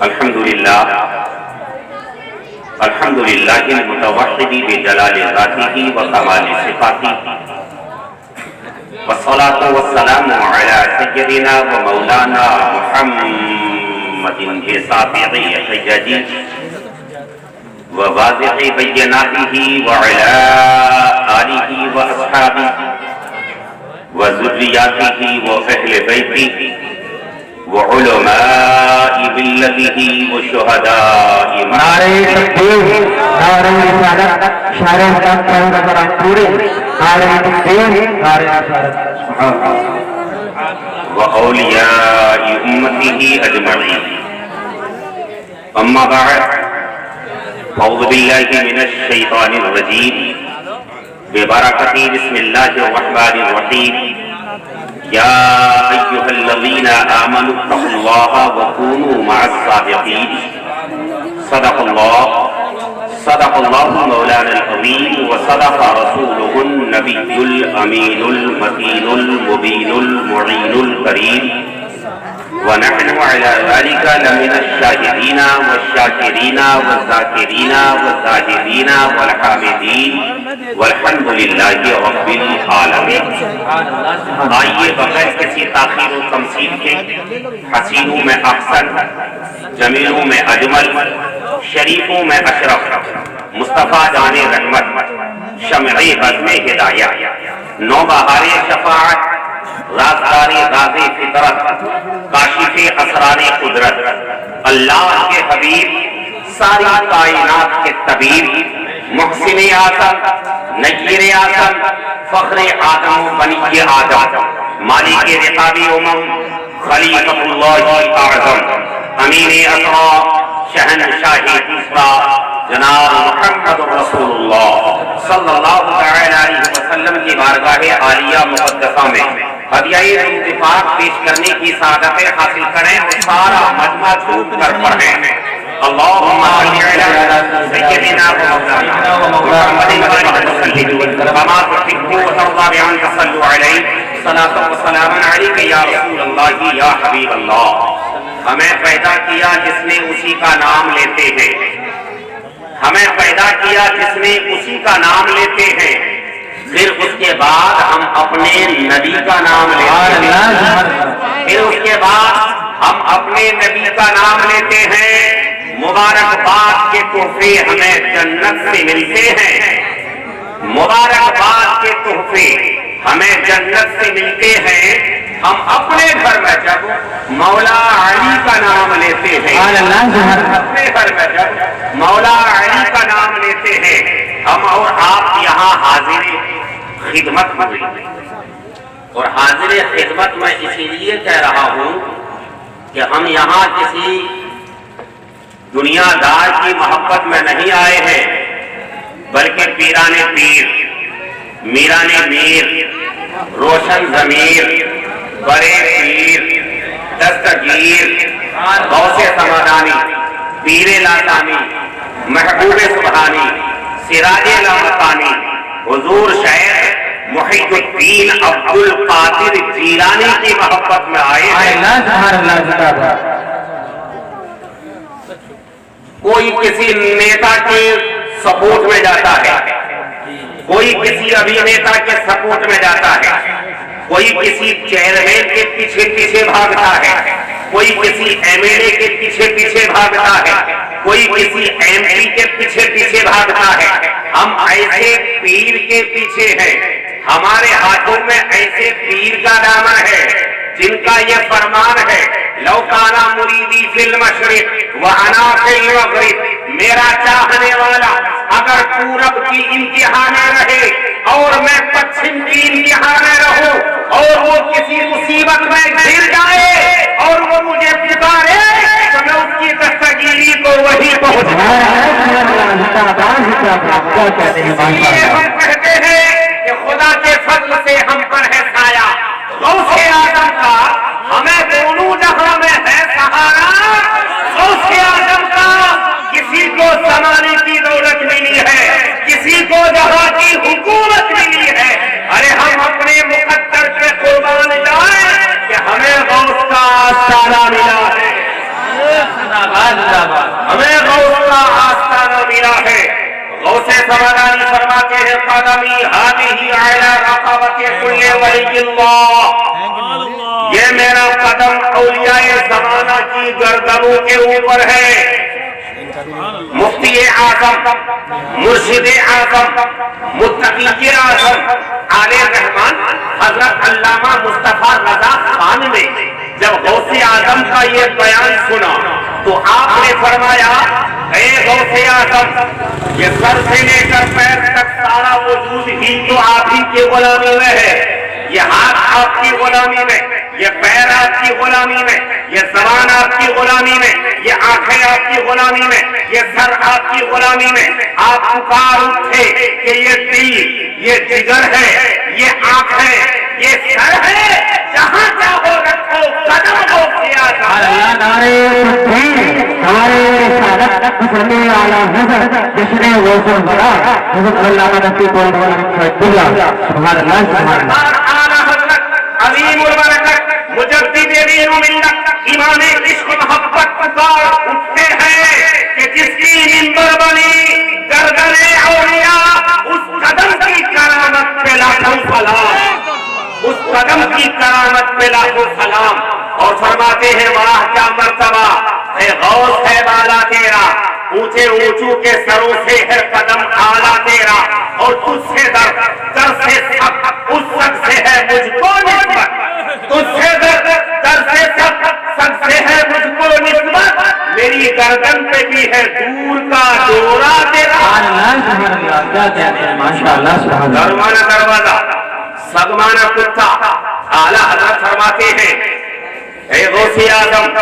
الحمدللہ المتوحد بجلال ذاتہ وکمال صفاتہ والصلاة والسلام علی سیدنا ومولانا محمد ساطع حججہ وواضح بیناتہ وعلی آلہ واصحابہ وذریاتہ واہل بیتہ وعلماء ملته وشهداء نعرہ تکبیر، نعرہ رسالت، شعر حکم قائم قرآن پورے، نعرہ تکبیر، نعرہ رسالت وأولیاء أمته أجمعين. أما بعد، أعوذ بالله من الشيطان الرجيم ببركة بسم الله الرحمن الرحيم. يا أيها الذين آمنوا اتقوا الله وكونوا مع الصادقين. صدق الله مولانا العظيم وصدق رسوله النبي الأمين المتين المبين المعين الكريم ونحن على ذلك لمن الشاهدين والشاكرين والذاكرين والزاهدين والحامدين والحمد لله رب العالمين. آئیے بغیر کسی تاخیر و تمثیل کے حسینوں میں احسن، جمیلوں میں اجمل، شریفوں میں اشرف، مصطفیٰ جان رحمت، شمعِ بزم ہدایہ، نوبہار شفاعت، رازدار راز فطرت، کاشف اسرار قدرت، اللہ کے حبیب، ساری کائنات کے طبیب، محسن اعظم، نیر اعظم، فخر آدم و بنی آدم، مالک رقاب امم، خلیفۃ اللہ اعظم، امین اسرا، شہنشاہ اسرا، جناب محمد رسول اللہ صلی اللہ علیہ وسلم کی بارگاہ عالیہ مقدسہ میں ہدیۂ انتفاق پیش کرنے کی سعادت حاصل کریں اور سارا مجمع جھوٹ کر پڑھیں. اللہم صلی علی سیدنا محمد وما تحب وترضى بأن تصلوا علیہ صلاۃ و سلام علیک یا رسول اللہ یا حبیب اللہ. ہمیں پیدا کیا جس نے اسی کا نام لیتے ہیں، ہمیں پیدا کیا جس نے اسی کا نام لیتے ہیں، پھر اس کے بعد ہم اپنے نبی کا نام لیتے ہیں، پھر اس کے بعد ہم اپنے نبی کا نام لیتے ہیں. مبارکباد کے تحفے ہمیں جنت سے ملتے ہیں، مبارکباد کے تحفے ہمیں جنت سے ملتے ہیں. ہم اپنے گھر میں جب مولا علی کا نام لیتے ہیں، اپنے گھر میں جب مولا علی کا نام لیتے ہیں، ہم اور آپ یہاں حاضر خدمت ہوئی. اور حاضر خدمت میں اسی لیے کہہ رہا ہوں کہ ہم یہاں کسی دنیا دار کی محبت میں نہیں آئے ہیں، بلکہ پیران پیر، میران میر، روشن ضمیر، بڑے پیر، دستگیر، غوث سمادانی، پیر لاسانی، محبوب سبحانی، سراج لامکانی، حضور شیخ محی الدین عبد القادر جیلانی کی محبت میں آئے ہیں. کوئی کسی نیتا کے سپورٹ میں جاتا ہے، کوئی کسی ابھینیتا کے سپورٹ میں جاتا ہے، کوئی کسی چیئرمین کے پیچھے پیچھے بھاگتا ہے، کوئی کسی ایم ایل اے کے پیچھے پیچھے بھاگتا ہے، کوئی کسی ایم پی کے پیچھے پیچھے بھاگتا ہے. ہم ایسے پیر کے پیچھے ہیں، ہمارے ہاتھوں میں ایسے پیر کا دامن ہے جن کا یہ فرمان ہے لو کانا مریدی فی المشرق وانا فی المغرب، میرا چاہنے والا اگر پورب کی انتہا میں رہے اور میں پچھم کی انتہا میں رہوں اور وہ کسی مصیبت میں گر جائے اور وہ مجھے پکارے تو میں اس کی دستگیری کو وہی پہنچاؤں. ہم کہتے ہیں کہ خدا کے فضل سے ہم پر ہے سایہ، غوث اعظم کا ہمیں دونوں جہاں میں ہے سہارا. غوث اعظم کا کسی کو زمانے کی دولت ملی ہے، کسی کو جہاں کی حکومت ملی ہے. ارے ہم اپنے مقدر پہ قربان جائیں کہ ہمیں غوث کا آستانہ ملا ہے. ہمیں غوث کا آستانہ ملا ہے. غوث سمدانی فرماتے ہیں قدمی ہذہ اعلی رقبۃ کل ولی اللہ، یہ میرا قدم اولیاء زمانہ کی گردنوں کے اوپر ہے. مفتی اعظم، مرشد اعظم، متقی اعظم عالیہ رحمان حضرت علامہ مصطفیٰ رضا خان نے جب غوث اعظم کا یہ بیان سنا تو آپ نے فرمایا اے غوث اعظم، یہ سر سے لے کر پیر تک سارا وجود ہی تو آپ ہی کی غلامی میں ہے. یہ ہاتھ آپ کی غلامی میں، یہ پیر آپ کی غلامی میں، یہ زبان آپ کی غلامی میں، یہ آنکھیں آپ کی غلامی میں، یہ سر آپ کی غلامی میں. آپ پکار اٹھے کہ یہ دل، یہ جگر ہے، یہ آنکھ ہے، یہ سر ہے، جہاں چاہو رکھو قدم ہو کیا تھا. نعرے تکبیر، نعرے رسالت، صلی علی حضرت جشن غوث الورا حضرت علامہ مفتی قائد سبحان اللہ سبحان اللہ. عظیم البرکت مجدد دین و ملت امام عشق محبت پکار اٹھتے ہیں کہ جس کی منبر بنی گردن اولیاء، اس قدم کی کرامت پہ لاکھوں سلام، اس قدم کی کرامت پہ لاکھوں سلام. اور فرماتے ہیں واہ کیا مرتبہ اے غوث ہے بالا تیرا، اونچے اونچوں کے سروں سے ہے قدم آلہ تیرا، اور تجھ سے در سے سب اس سب سے ہے مجھ کو نسبت، تجھ سے در سے سب سے ہے مجھ کو نسبت، میری گردن پہ بھی ہے دور کا دورہ تیرا. درمانہ دروازہ، سگمانہ کتا. اعلیٰ حضرت فرماتے ہیں اے غوث اعظم،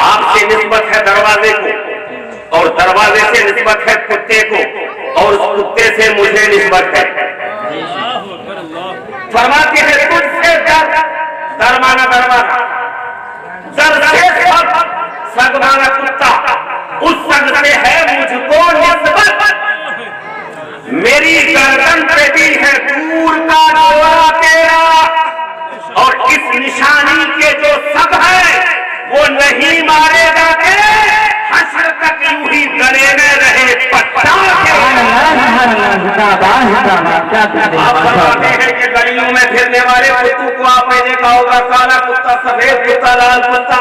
آپ سے نسبت ہے دروازے کو، اور دروازے سے نسبت ہے کتے کو، اور اس کتے سے مجھے نسبت ہے. فرماتے ہیں تجھ سے درمانہ دروازہ، در سے سگمانہ کتا، اس سگ سے ہے مجھ کو نسبت، میری گردن پہ بھی ہے دور کا دورہ تیرا. اور اس نشانی کے جو سب ہے وہ نہیں مارے جاتے، حشر تک یوں ہی گلے میں رہے پٹا کے. آپ فرماتے ہیں کہ گلیوں میں پھرنے والے کتوں کو آپ نے دیکھا ہوگا، کالا کتا، سفید کتا، لال کتا.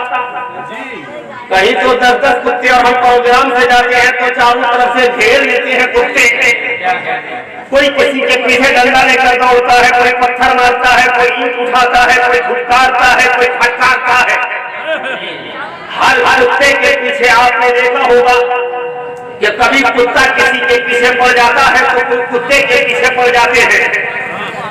کہیں تو 10 کتے، اور ہم پروگرام سے جاتے ہیں تو چاروں طرف سے گھیر لیتے ہیں کتے. کوئی کسی کے پیچھے ڈنڈا لے کر دوڑتا ہے، کوئی پتھر مارتا ہے، کوئی اینٹ اٹھاتا ہے، کوئی دھتکارتا ہے، کوئی پھٹکارتا ہے. ہر کتے کے پیچھے آپ نے دیکھا ہوگا کہ کبھی کتا کسی کے پیچھے پڑ جاتا ہے تو کوئی کتے کے پیچھے پڑ جاتے ہیں.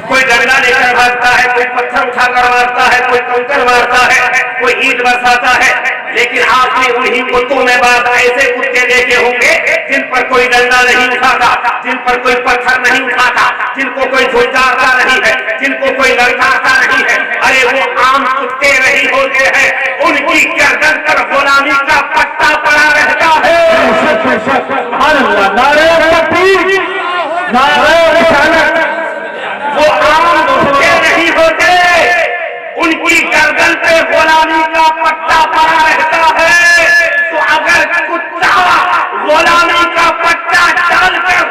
کوئی ڈنڈا لے کر بھاگتا ہے، کوئی پتھر اٹھا کر مارتا ہے، کوئی کنکر مارتا ہے، کوئی اینٹ برساتا ہے. لیکن آپ نے انہی کتوں میں بعد ایسے کتے دیکھے ہوں گے جن پر کوئی ڈنڈا نہیں اٹھاتا، جن پر کوئی پتھر نہیں اٹھاتا، جن کو کوئی دھتکارتا نہیں ہے، جن کو کوئی لڑکاتا نہیں ہے. ارے وہ عام کتے نہیں ہوتے ہیں، ان کی گردن پر غلامی کا پٹا پڑا رہتا ہے. وہ عام کتے نہیں ہوتے، ان کی گردن پہ غلامی کا پٹا پڑا رہتا ہے. تو اگر کتا غلامی کا پٹا ڈال کر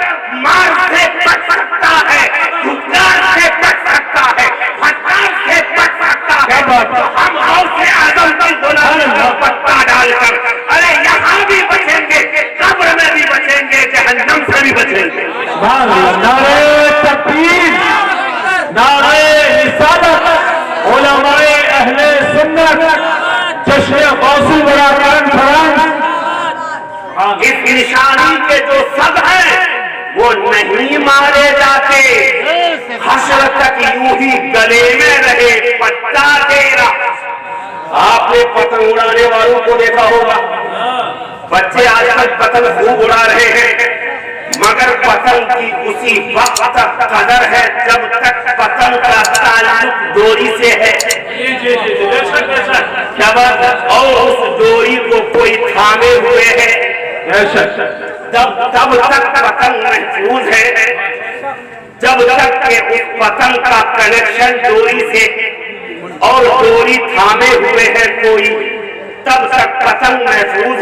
مار سے بچ سکتا ہے، دھتکار سے بچ سکتا ہے، پھٹکار سے بچ سکتا ہے، تو ہم غوث اعظم کی غلامی کا پٹا ڈال کر ارے یہاں بھی بچیں گے، قبر میں بھی بچیں گے، جہنم سے بھی بچیں گے. نعرے تکبیر، نعرے رسالت، علماء اہل سنت جشن غوث الورا کانفرنس. اس نشانی کے جو سب ہیں وہ نہیں مارے جاتے، حشر تک یوں ہی گلے میں رہے پٹا تیرا. آپ نے پتنگ اڑانے والوں کو دیکھا ہوگا، بچے آج تک پتنگ خوب اڑا رہے ہیں، مگر پتنگ کی اسی وقت تک قدر ہے جب تک پتنگ کا تعلق ڈوری سے ہے. کیا بات ہے؟ اور اس ڈوری کو کوئی تھامے ہوئے ہے، تب تک پتنگ محفوظ ہے. جب تک کہ اس پتنگ کا کنیکشن ڈوری سے اور ڈوری تھامے ہوئے ہے کوئی، تب تک پتنگ محفوظ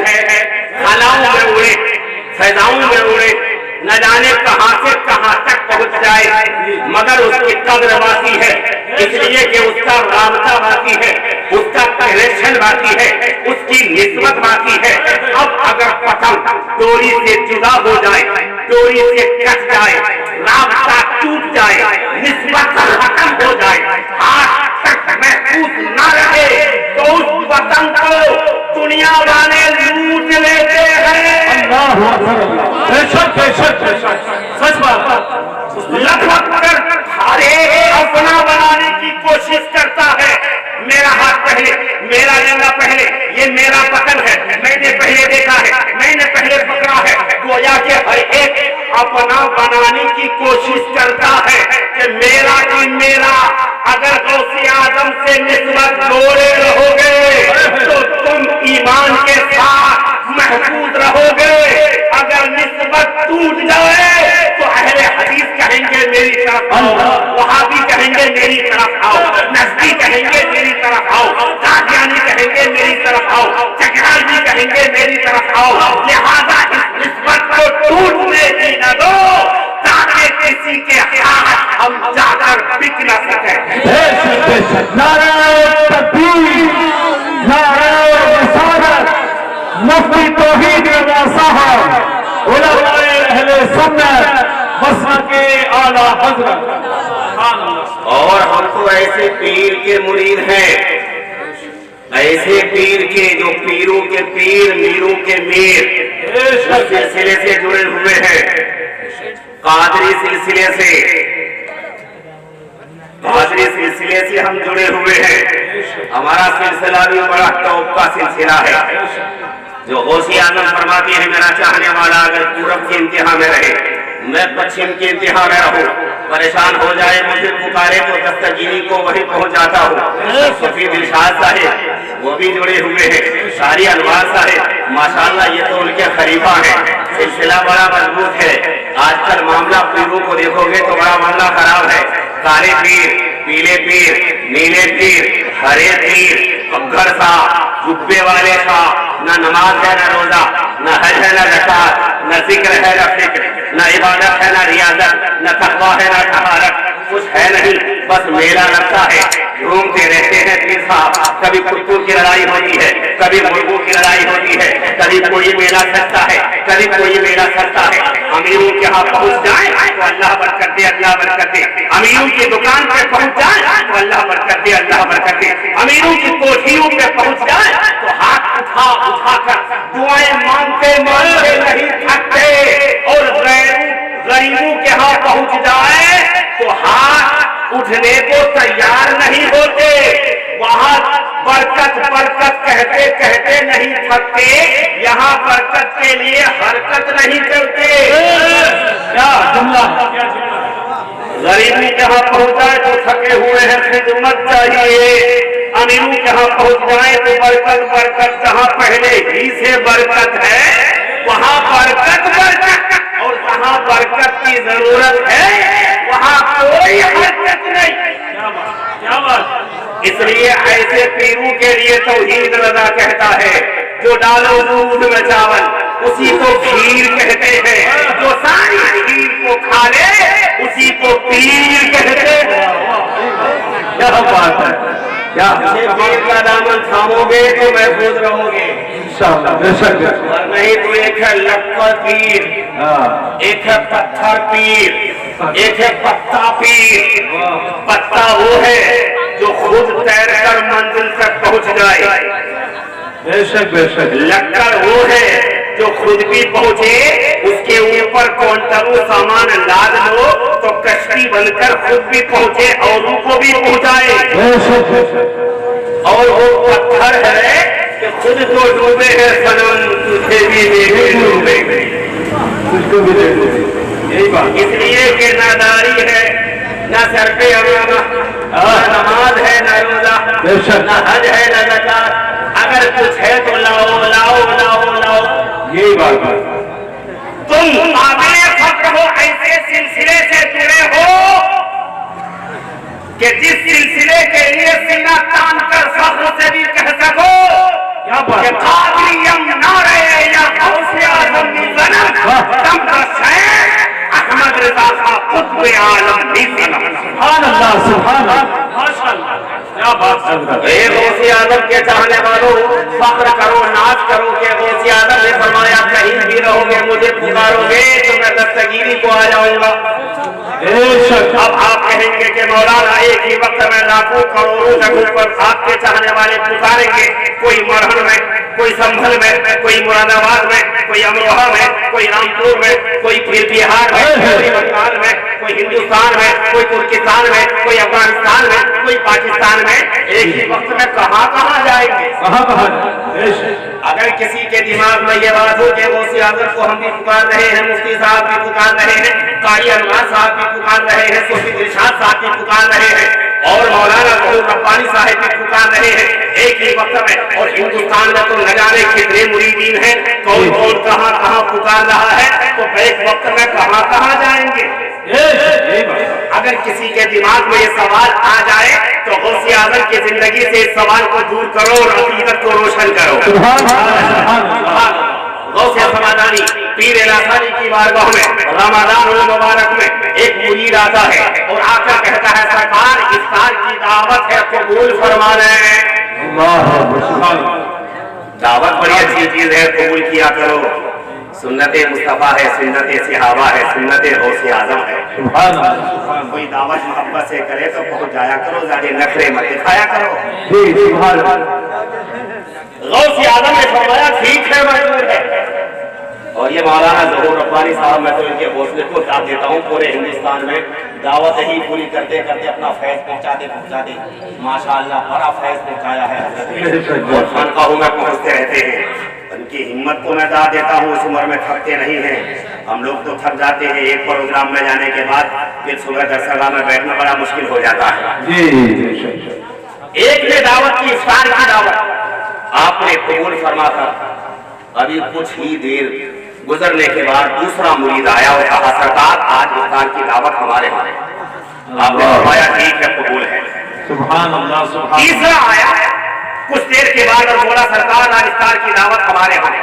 جانے کہاں سے کہاں تک پہنچ جائے، مگر اس کی قدر باقی ہے، اس لیے کہ اس کا رابطہ باقی ہے، اس کا کنیکشن باقی ہے، اس کی نسبت باقی ہے۔ اب اگر پتنگ ڈوری سے جدا ہو جائے، ڈوری سے کٹ جائے، رابطہ ٹوٹ جائے، نسبت ختم ہو جائے، آج تک محفوظ نہ رہے، تو اس پتنگ کو دنیا والے لوٹ لیتے ہیں۔ سچ بات، لگ کر ہر ایک اپنا بنانے کی کوشش کرتا ہے، میرا ہاتھ پہلے، میرا جنگا پہلے، یہ میرا پتن ہے، میں نے پہلے دیکھا ہے، میں نے پہلے پکڑا ہے، گویا کہ ہر ایک اپنا بنانے کی کوشش کرتا ہے کہ میرا ہی میرا۔ اگر غوث اعظم سے نسبت جوڑے رہو گے تو تم ایمان کے ساتھ محفوظ رہو گے، اگر نسبت ٹوٹ جائے تو اہل حدیث کہیں گے میری طرف آؤ، وہابی کہیں گے میری طرف آؤ، نسبی کہیں گے میری طرف آؤ، قادیانی کہیں گے میری طرف آؤ، چکرالی کہیں گے میری طرف آؤ۔ لہذا اس نسبت کو ٹوٹنے ہی نہ دو تاکہ کسی کے ہاتھ ہم جا کر بک نہ سکیں۔ نعرہ تکبیر، نعرہ رسالت، مفتی توحید رضا صاحب، علماء اہل سنت، مسلک اعلی حضرت۔ اور ہم تو ایسے پیر کے مرید ہیں، ایسے پیر کے جو پیروں کے پیر، میروں کے میر، اس سلسلے سے جڑے ہوئے ہیں، قادری سلسلے سے، قادری سلسلے سے ہم جڑے ہوئے ہیں۔ ہمارا سلسلہ بھی بڑا ٹاپ کا سلسلہ ہے، جو غوث اعظم فرماتے ہیں میرا چاہنے والا اگر پورب کے انتہا میں رہے، میں پچھم کے انتہا میں رہوں، پریشان ہو جائے مجھے پکارے تو دستگیری کو وہیں پہنچ جاتا ہوں۔ صفی دلشاد صاحب وہ بھی جڑے ہوئے ہیں، شاری انوار صاحب ماشاءاللہ یہ تو ان کے خلیفہ ہیں، سلسلہ بڑا مضبوط ہے۔ آج کل معاملہ پیروں کو دیکھو گے تو بڑا معاملہ خراب ہے، کالے پیر، پیلے پیر، نیلے پیر، ہرے پیر، پگھر سا، جبے والے سا، نہ نماز ہے نہ روزہ، نہ حج ہے نہ زکات، نہ ذکر ہے نہ فکر، نہ عبادت ہے نہ ریاضت، نہ تقویٰ ہے نہ طہارت، کچھ ہے نہیں، بس میلہ لگتا ہے، گھومتے رہتے ہیں پیر صاحب۔ کبھی کتوں کی لڑائی ہوتی ہے، کبھی مرغوں کی لڑائی ہوتی ہے، کبھی کوئی میلہ سجتا ہے، کبھی کوئی میلہ سجتا ہے۔ امیروں کے ہاں پہنچ جائیں تو اللہ برکت دے، اللہ برکت دے۔ امیروں کی دکان پہ پہنچ جائیں تو اللہ برکت دے، اللہ برکت دے۔ امیروں کی کوٹھیوں پہ پہنچ جائیں تو ہاتھ اٹھا اٹھا کر دعائیں مانگتے مانگتے نہیں تھکتے، اور غریبوں کے ہاں پہنچ جائے تو ہاتھ اٹھنے کو تیار نہیں ہوتے، وہاں برکت برکت کہتے کہتے نہیں تھکتے، یہاں برکت کے لیے حرکت نہیں کرتے۔ کیا جملہ، غریبی جہاں پہنچائے تو تھکے ہوئے ہیں، خدمت چاہیے۔ امیروں جہاں پہنچ جائے تو برکت برکت، جہاں پہلے ہی سے برکت ہے وہاں برکت برکت، اور جہاں برکت کی ضرورت ہے وہاں کوئی حرکت نہیں۔ کیا بات، اس لیے ایسے پیروں کے لیے توحید رضا کہتا ہے، جو ڈالو دودھ میں چاول اسی کو کھیر کہتے ہیں، جو ساری کھیر کو کھا لے اسی کو پیر کہتے ہیں۔ کیا بات ہے، کیا پیر کا دامن تھامو گے تو محفوظ رہو گے انشاءاللہ، بے شک۔ اور نہیں تو ایک ہے لکڑ پیر، ایک ہے پتھر پیر، ایک ہے پتا پیر۔ پتا وہ ہے جو خود تیر کر منزل تک پہنچ جائے، بے شک بے شک۔ لکڑ وہ ہے جو خود بھی پہنچے، اس کے اوپر کونٹروں سامان لاد لو تو کشتی بن کر خود بھی پہنچے اوروں کو بھی پہنچائے۔ اور وہ پتھر ہے کہ خود تو ڈوبے ہیں صنم، تجھے بھی ڈوبے گے، تجھ کو بھی ڈوبے گے۔ یہی بات، اس لیے کہ نہ داڑھی ہے، نہ سر پہ عمامہ، نہ نماز ہے نہ روزہ، نہ حج ہے نہ زکات۔ اگر کچھ ہے تو لاؤ لاؤ لاؤ لاؤ، یہی بات ہے۔ تم قابل فخر ہو، ایسے سلسلے سے جڑے ہو کہ جس سلسلے کے لیے سینہ تان کر فخر سے بھی کہہ سکو کہ قادریم نعرہ یا غوث اعظم زنم تم کا شیخ غوث اعظم کے چاہنے والوں فخر کرو ناز کرو کہ غوث اعظم نے فرمایا کہیں بھی رہو گے مجھے پکارو گے تو میں دستگیری کو آ جاؤں گا. اب آپ کہیں گے کہ مولانا ایک ہی وقت میں لاکھوں کروڑوں جگہوں پر آپ کے چاہنے والے پکاریں گے, کوئی مرہن میں, کوئی سنبھل میں, کوئی مراد آباد میں, کوئی امروہہ میں, کوئی رامپور میں, کوئی پھر بہار میں, کوئی بنگال میں, کوئی ہندوستان میں, کوئی ترکستان میں, کوئی افغانستان میں, کوئی پاکستان میں, ایک ہی وقت میں کہاں کہاں جائیں گے؟ اگر کسی کے دماغ میں یہ بات ہو کہ غوث اعظم کو ہم بھی پکار رہے ہیں, مفتی صاحب بھی پکار رہے ہیں, قاری انوار صاحب بھی پکار رہے ہیں, صوفی ارشاد صاحب بھی پکار رہے ہیں, اور مولانا ظہور ربانی صاحب بھی پکار رہے ہیں ایک ہی وقت میں, اور ہندوستان میں تو نہ جانے کتنے مریدین ہیں, کون کون کہاں کہاں پکار رہا ہے, تو ایک وقت میں کہاں کہاں جائیں گے؟ اگر کسی کے دماغ میں یہ سوال آ جائے تو غوث اعظم کی زندگی سے اس سوال کو دور کرو اور عقیدت کو روشن کرو. غوث سمادانی پیر الہی کی بارگاہ میں رمضان المبارک میں ایک مرید آتا ہے اور آ کر کہتا ہے سرکار افطار کی دعوت ہے قبول فرما لیں. دعوت بڑی اچھی چیز ہے, قبول کیا کرو. سنت مصطفیٰ ہے, سنت صحابہ ہے, سنت غوث اعظم ہے. کوئی دعوت محبت سے کرے تو پہنچ جایا کرو, زیادہ نخرے مت دکھایا کرو. غوث اعظم نے فرمایا ٹھیک ہے منظور ہے. اور یہ مولانا ظہور ربانی صاحب, میں تو ان کے حوصلے کو داد دیتا ہوں, پورے ہندوستان میں دعوت ہی پوری کرتے کرتے اپنا فیض پہنچا دے ماشاءاللہ بڑا فیض پہنچایا ہے حضرت, اور خانقاہوں میں پہنچتے رہتے ہیں. ان کی ہمت کو میں داد دیتا ہوں, اس عمر میں تھکتے نہیں ہیں. ہم لوگ تو تھک جاتے ہیں, ایک پروگرام میں جانے کے بعد پھر صبح درسگاہ میں بیٹھنا بڑا مشکل ہو جاتا ہے. ایک نے دعوت کی, افطار کی دعوت آپ نے قبول فرما کر ابھی کچھ ہی دیر گزرنے کے بعد دوسرا مرید آیا اور کہا سرکار آج افطار کی دعوت ہمارے ہاں ہے. آپ نے فرمایا ٹھیک ہے قبول ہے. سبحان اللہ, سبحان. تیسرا آیا کچھ دیر کے بعد اور بولا سرکار آج افطار کی دعوت ہمارے ہاں ہے.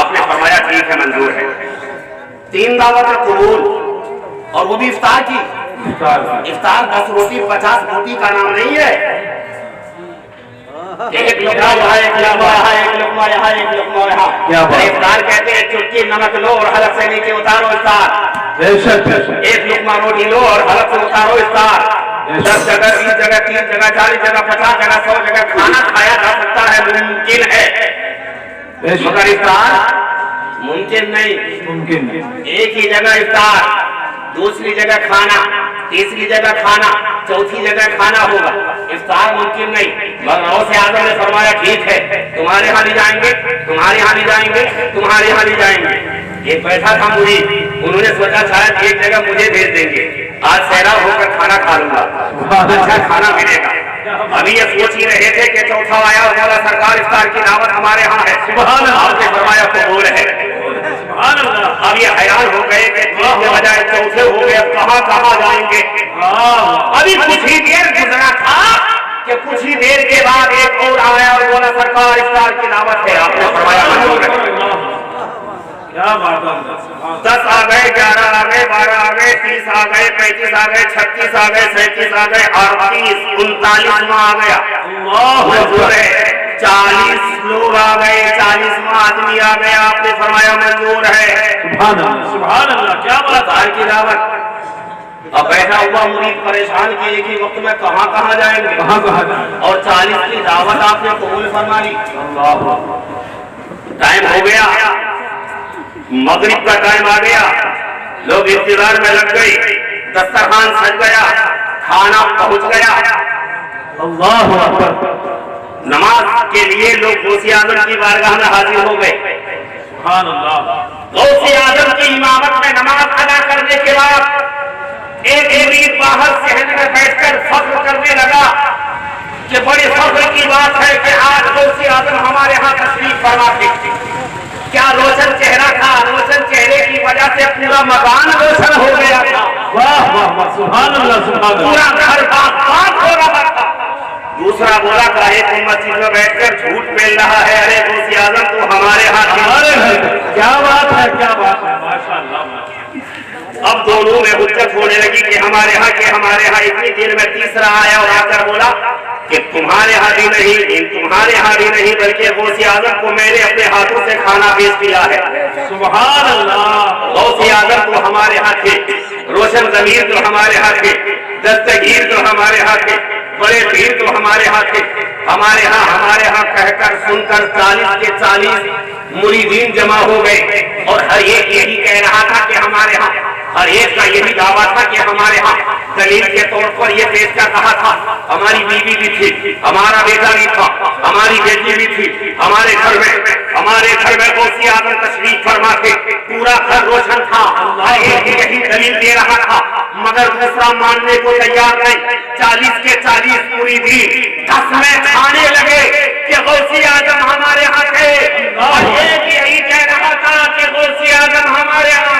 آپ نے فرمایا ٹھیک ہے منظور ہے. 3 دعوت قبول, اور وہ بھی افطار کی. افطار 10 روٹی 50 روٹی کا نام نہیں ہے. ایک لقمہ یہاں, ایک لقمہ یہاں, ایک لقمہ یہاں, ایک لقمہ یہاں. افطار کہتے ہیں چٹکی نمک لو اور حلق سے نیچے اتارو افطار. ایک لقمہ روٹی لو اور حلق سے اتارو افطار. 10 جگہ 20 جگہ 30 جگہ 40 جگہ 50 جگہ 100 جگہ کھانا کھایا جا سکتا ہے, ممکن ہے, مگر افطار ممکن نہیں. ایک ہی جگہ افطار, دوسری جگہ کھانا, تیسری جگہ کھانا, چوتھی جگہ کھانا ہوگا. افطار ممکن نہیں. مگر غوث اعظم نے فرمایا ٹھیک ہے, تمہارے ہاں بھی جائیں گے, تمہارے ہاں بھی جائیں گے, تمہارے ہاں بھی جائیں گے. ایک بیٹھا تھا مرید, انہوں نے سوچا شاید ایک جگہ مجھے بھیج دیں گے, آج سیراب ہو کر کھانا کھا لوں گا, اچھا کھانا ملے گا. ابھی یہ سوچ ہی رہے تھے کہ چوتھا آیا اور بولا سرکار افطار کی دعوت ہمارے ہاں ہے. آپ نے فرمایا قبول ہے. اب یہ حیران ہو گئے کہ 3 کے بجائے چوتھے ہو گئے, اب کہاں کہاں جائیں گے. ابھی کچھ ہی دیر گزرا تھا کہ کچھ ہی دیر کے بعد ایک اور آیا اور بولا سرکار افطار کی دعوت ہے. آپ نے فرمایا منظور ہے. 10 آ گئے, 11 آ گئے, 12 آ گئے, 30 آ گئے, 35 آ گئے, 36 آ گئے, 37 آ گئے, 38 39واں آ گیا. منظور ہے. 40 لوگ آ گئے, 40واں آدمی آ گیا. آپ نے فرمایا منظور ہے. سبحان اللہ, کیا بات افطار کی دعوت. اب بیٹھا ہوا مرید پریشان کہ ایک ہی وقت میں کہاں کہاں جائیں گے, اور 40 کی دعوت آپ نے قبول فرما لی. ٹائم ہو گیا, مغرب کا ٹائم آ گیا, لوگ انتظار میں لگ گئی, دسترخوان سج گیا, کھانا پہنچ گیا. اللہ اکبر. نماز کے لیے لوگ غوث اعظم کی بارگاہ میں حاضر ہو گئے. سبحان اللہ. غوث اعظم کی امامت میں نماز ادا کرنے کے بعد ایک مرید باہر صحن میں بیٹھ کر فخر کرنے لگا کہ بڑی فخر کی بات ہے کہ آج غوث اعظم ہمارے ہاں تشریف فرما تھے. کیا روشن چہرہ تھا, روشن چہرے کی وجہ سے پورا مکان روشن ہو گیا تھا. واہ واہ, سبحان اللہ, سبحان اللہ. پورا گھر پاک ہو رہا تھا. دوسرا بولا کہ ایک مسجد میں بیٹھ کر جھوٹ پھیل رہا ہے, ارے غوث اعظم تو ہمارے ہاں. کیا بات ہے, کیا بات ہے, ماشاء اللہ. اب اب دونوں میں حجت ہونے لگی کہ ہمارے ہاں اتنی دیر میں تیسرا آیا اور آ کر بولا کہ تمہارے ہاں بھی نہیں بلکہ غوث اعظم کو میں نے اپنے ہاتھوں سے کھانا پیش کیا ہے۔ سبحان اللہ۔ غوث اعظم تو ہمارے ہاں تھے، روشن ضمیر تو ہمارے ہاں تھے، دستگیر تو ہمارے ہاں تھے، بڑے پیر تو ہمارے ہاں تھے۔ ہمارے ہاں کہہ کر سن کر 40 کے 40 مریدین جمع ہو گئے اور ہر ایک یہی کہہ رہا تھا کہ ہمارے ہاں، ہر ایک کا یہی دعویٰ تھا کہ ہمارے ہاں دلیل کے طور پر یہ پیش کر رہا تھا ہماری بیوی بھی تھی، ہمارا بیٹا بھی تھا، ہماری بیٹی بھی تھی، ہمارے گھر میں غوث اعظم تشریف فرما تھے، پورا گھر روشن تھا، ہر ایک یہی دلیل دے رہا تھا، مگر دوسرا ماننے کو تیار نہیں۔ 40 کے 40 مریدین قسمیں کھانے لگے کہ غوث اعظم ہمارے ہاں تھے، اور ایک یہی کہہ رہا تھا کہ غوث اعظم ہمارے ہاں۔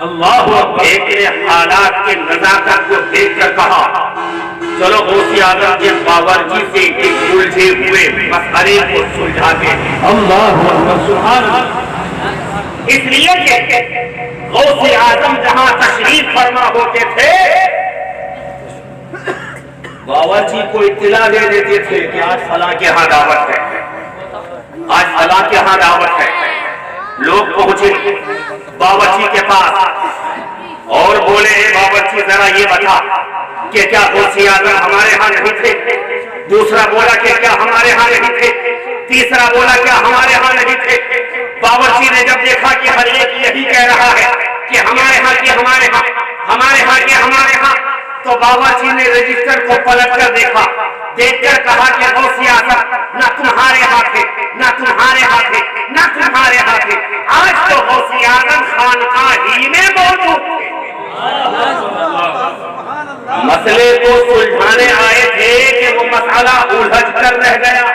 اللہ ایک نے حالات کے نزاکت کو دیکھ کر کہا چلو غوث اعظم کے باورچی سے ایک الجھے ہوئے مسئلے کو سلجھاتے ہیں۔ اللہ سبحان اللہ۔ اس لیے کہ غوث اعظم جہاں تشریف فرما ہوتے تھے باورچی کو اطلاع دے دیتے تھے کہ آج فلاں کے ہاں دعوت ہے، آج فلاں کے ہاں دعوت ہے۔ لوگ پہنچے باورچی کے پاس اور بولے باورچی ذرا یہ بتا کہ کیا غوث اعظم ہمارے ہاں نہیں تھے؟ دوسرا بولا کہ کیا ہمارے ہاں نہیں تھے؟ تیسرا بولا کیا ہمارے ہاں نہیں تھے؟ باورچی نے جب دیکھا کہ ہر ایک یہی کہہ رہا ہے کہ ہمارے ہاں تو باورچی نے رجسٹر کو پلٹ کر دیکھ کر کہا کہ غوث اعظم نہ تمہارے ہاتھ تھے، آج تو غوث اعظم خانقاہ ہی میں موجود تھے۔ مسئلے کو سلجھانے آئے تھے کہ وہ مسئلہ الجھ کر رہ گیا۔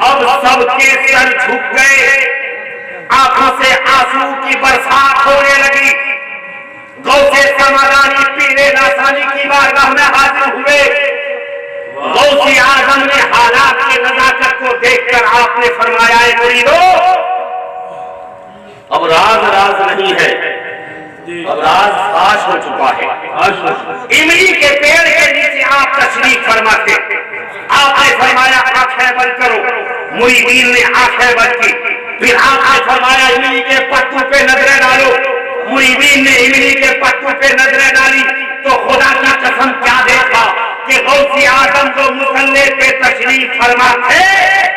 اب سب کے سر جھک گئے، آنکھوں سے آنسو کی برسات ہونے لگی۔ غوث سمدانی پیرے لاسانی کی بارگاہ میں حاضر ہوئے۔ غوث اعظم نے حالات کی نزاکت کو دیکھ کر آپ نے فرمایا اے مریدو اب راز نہیں ہے، اب راز فاش ہو چکا ہے۔ املی کے پیڑ کے نیچے آپ تشریف فرماتے، آپ نے فرمایا آنکھیں بند کرو، مریدین نے آنکھیں بند کی، پھر آپ نے فرمایا املی کے پتوں پہ نظریں ڈالو، مریدین نے املی کے پتوں پہ نظریں ڈالی تو خدا کی قسم کیا دیکھا کہ غوث اعظم جو مصلی پہ تشریف فرما تھے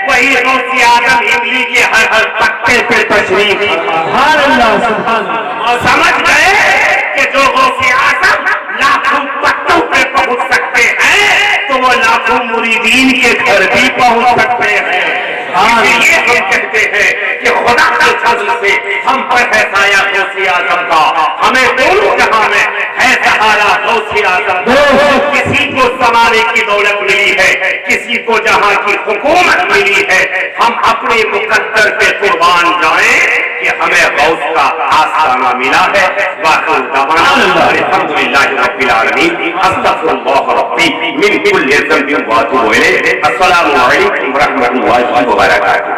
وہی غوث اعظم املی کے ہر پتے پہ تشریف سبحان اللہ سبحان اللہ۔ سمجھ گئے کہ جو غوث اعظم لاکھوں پتوں پہ پہنچ سکتے ہیں تو وہ لاکھوں مریدین کے گھر بھی پہنچ سکتے ہیں۔ اس لیے ہم کہتے ہیں کہ خدا کے فضل سے ہم پر ہے سایہ غوث اعظم کا، ہمیں دونوں جہاں میں ہے سہارا غوث اعظم۔ کسی کو زمانے کی دولت ملی ہے، کسی کو جہاں کی حکومت ملی ہے، ہم اپنے مقدر پہ قربان جائیں کہ ہمیں غوث کا آستانہ ملا ہے۔ وآخر دعوانا الحمدللہ رب العالمین، استغفر اللہ ربی من کل ذنب واتوب الیہ۔ السلام علیکم ورحمۃ اللہ وبرکاتہ۔